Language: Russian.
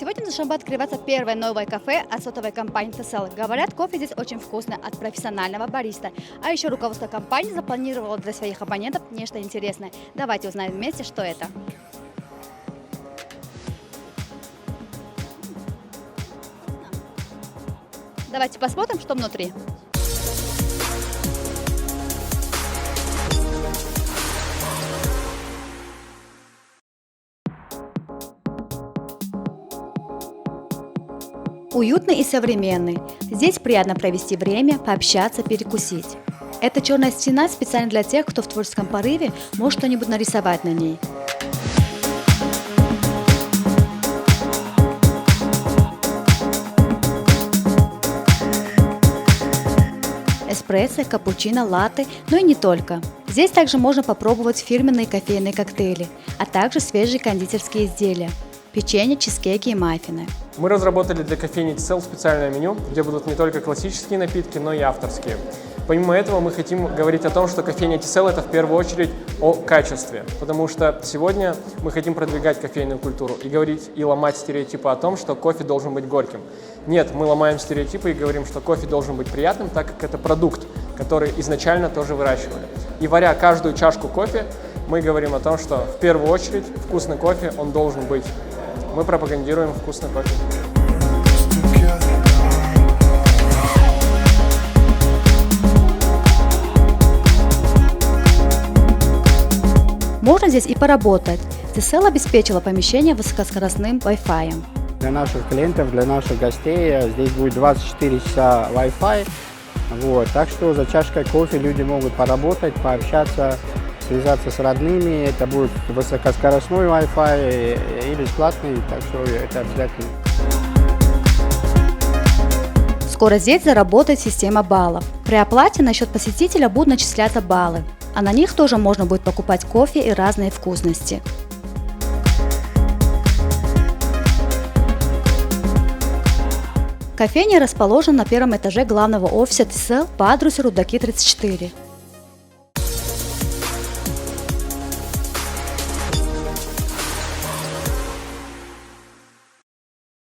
Сегодня в Душанбе открывается первое новое кафе от сотовой компании TCL. Говорят, кофе здесь очень вкусный от профессионального бариста. А еще руководство компании запланировало для своих абонентов нечто интересное. Давайте узнаем вместе, что это. Давайте посмотрим, что внутри. Уютный и современный. Здесь приятно провести время, пообщаться, перекусить. Эта черная стена специально для тех, кто в творческом порыве может что-нибудь нарисовать на ней. Эспрессо, капучино, латте, но и не только. Здесь также можно попробовать фирменные кофейные коктейли, а также свежие кондитерские изделия, печенье, чизкейки и маффины. Мы разработали для кофейни TCL специальное меню, где будут не только классические напитки, но и авторские. Помимо этого мы хотим говорить о том, что кофейня TCL – это в первую очередь о качестве, потому что сегодня мы хотим продвигать кофейную культуру и говорить и ломать стереотипы о том, что кофе должен быть горьким. Нет, мы ломаем стереотипы и говорим, что кофе должен быть приятным, так как это продукт, который изначально тоже выращивали. И варя каждую чашку кофе, мы говорим о том, что в первую очередь вкусный кофе, он должен быть. Мы пропагандируем вкусный кофе. Можно здесь и поработать. TCL обеспечила помещение высокоскоростным Wi-Fi. Для наших клиентов, для наших гостей здесь будет 24 часа Wi-Fi. Вот. Так что за чашкой кофе люди могут поработать, пообщаться, связаться с родными. Это будет высокоскоростной Wi-Fi и бесплатный, так что это обязательно. Скоро здесь заработает система баллов. При оплате на счет посетителя будут начисляться баллы, а на них тоже можно будет покупать кофе и разные вкусности. Кофейня расположена на первом этаже главного офиса TCL по адресу Рудаки 34.